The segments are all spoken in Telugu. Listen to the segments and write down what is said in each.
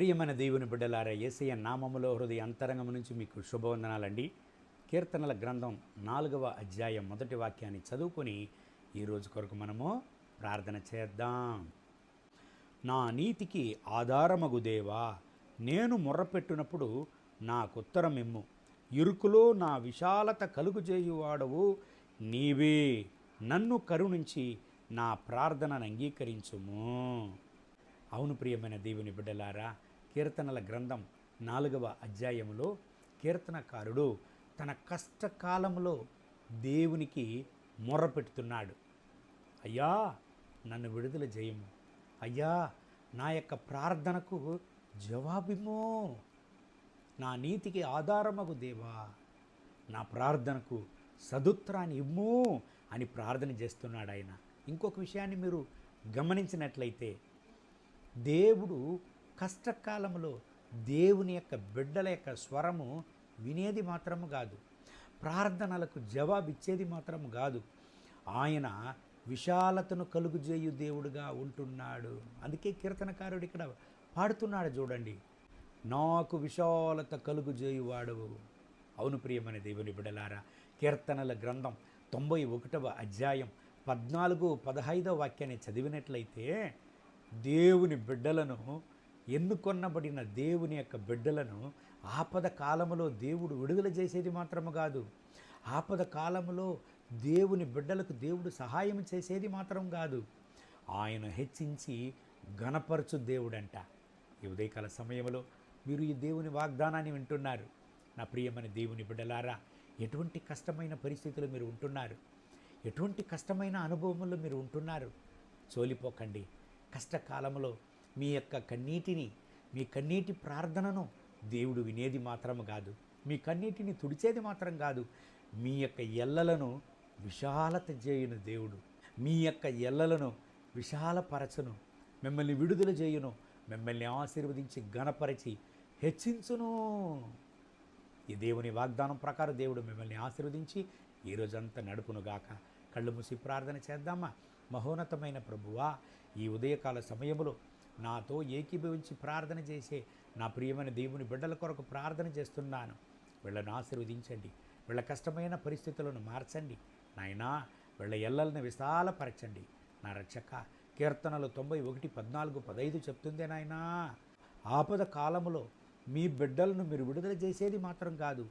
ప్రియమైన దేవుని బిడ్డలారా, యేసయ్య నామములో హృదయ అంతరంగం నుంచి మీకు శుభవందనాలండి. కీర్తనల గ్రంథం 4వ అధ్యాయం మొదటి వాక్యాన్ని చదువుకొని ఈరోజు కొరకు మనము ప్రార్థన చేద్దాం. నా నీతికి ఆధారమగు దేవా, నేను మొర్రపెట్టినప్పుడు నాకుత్తరమిమ్ము. ఇరుకులో నా విశాలత కలుగుజేయువాడవు నీవే. నన్ను కరుణించి నా ప్రార్థనను అంగీకరించుము. అవును ప్రియమైన దేవుని బిడ్డలారా, కీర్తనల గ్రంథం 4వ అధ్యాయంలో కీర్తనకారుడు తన కష్టకాలంలో దేవునికి మొర్రపెడుతున్నాడు. అయ్యా, నన్ను విడుదల చేయము. అయ్యా, నా యొక్క ప్రార్థనకు జవాబిమ్ము. నా నీతికి ఆధారమగు దేవా, నా ప్రార్థనకు సదుత్తరాన్ని ఇమ్ము అని ప్రార్థన చేస్తున్నాడు ఆయన. ఇంకొక విషయాన్ని మీరు గమనించినట్లయితే, దేవుడు కష్టకాలంలో దేవుని యొక్క బిడ్డల యొక్క స్వరము వినేది మాత్రము కాదు, ప్రార్థనలకు జవాబిచ్చేది మాత్రము కాదు, ఆయన విశాలతను కలుగుజేయు దేవుడుగా ఉంటున్నాడు. అందుకే కీర్తనకారుడు ఇక్కడ పాడుతున్నాడు చూడండి, నాకు విశాలత కలుగుజేయువాడు. అవును ప్రియమైన దేవుని బిడ్డలారా, కీర్తనల గ్రంథం 91వ అధ్యాయం 14-15 వాక్యాన్ని చదివినట్లయితే, దేవుని బిడ్డలను, ఎన్నుకొన్నబడిన దేవుని యొక్క బిడ్డలను ఆపద కాలములో దేవుడు విడుదల చేసేది మాత్రము కాదు, ఆపద కాలములో దేవుని బిడ్డలకు దేవుడు సహాయం చేసేది మాత్రం కాదు, ఆయన హెచ్చించి ఘనపరచు దేవుడంట. ఈ ఉదయకాల సమయంలో మీరు ఈ దేవుని వాగ్దానాన్ని వింటున్నారు. నా ప్రియమైన దేవుని బిడ్డలారా, ఎటువంటి కష్టమైన పరిస్థితులు మీరు ఉంటున్నారు, ఎటువంటి కష్టమైన అనుభవములు మీరు ఉంటున్నారు, చోలిపోకండి. కష్టకాలంలో మీ యొక్క కన్నీటిని, మీ కన్నీటి ప్రార్థనను దేవుడు వినేది మాత్రం కాదు, మీ కన్నీటిని తుడిచేది మాత్రం కాదు, మీ యొక్క ఎల్లలను విశాలత చేయును దేవుడు. మీ యొక్క ఎల్లలను విశాలపరచును, మిమ్మల్ని విడుదల చేయును, మిమ్మల్ని ఆశీర్వదించి ఘనపరిచి హెచ్చించును. ఈ దేవుని వాగ్దానం ప్రకారం దేవుడు మిమ్మల్ని ఆశీర్వదించి ఈ రోజంతా నడుపునుగాక. కళ్ళు మూసి ప్రార్థన చేద్దామా? మహోన్నతమైన ప్రభువా, ఈ ఉదయకాల సమయంలో నాతో ఏకీభవించి ప్రార్థన చేసే నా ప్రియమైన దేవుని బిడ్డల కొరకు ప్రార్థన చేస్తున్నాను. వీళ్ళను ఆశీర్వదించండి, వీళ్ళ కష్టమైన పరిస్థితులను మార్చండి నాయనా. వీళ్ళ ఎల్లలను విశాలపరచండి నా రక్షక. కీర్తనలు 91:14-15 చెప్తుందే నాయనా, ఆపద కాలములో మీ బిడ్డలను మీరు విడుదల చేసేది మాత్రం కాదు,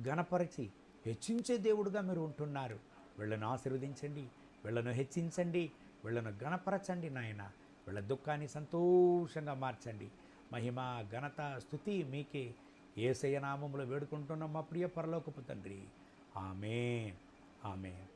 ఘనపరిచి హెచ్చించే దేవుడుగా మీరు ఉంటున్నారు. వీళ్ళను ఆశీర్వదించండి, వీళ్ళను హెచ్చించండి, వీళ్ళను ఘనపరచండి నాయన. వీళ్ళ దుఃఖాన్ని సంతోషంగా మార్చండి. మహిమ, ఘనత, స్తుతి మీకే. యేసయ్య నామములో వేడుకుంటున్నాం మా ప్రియ పరలోకపు తండ్రి. ఆమేన్, ఆమేన్.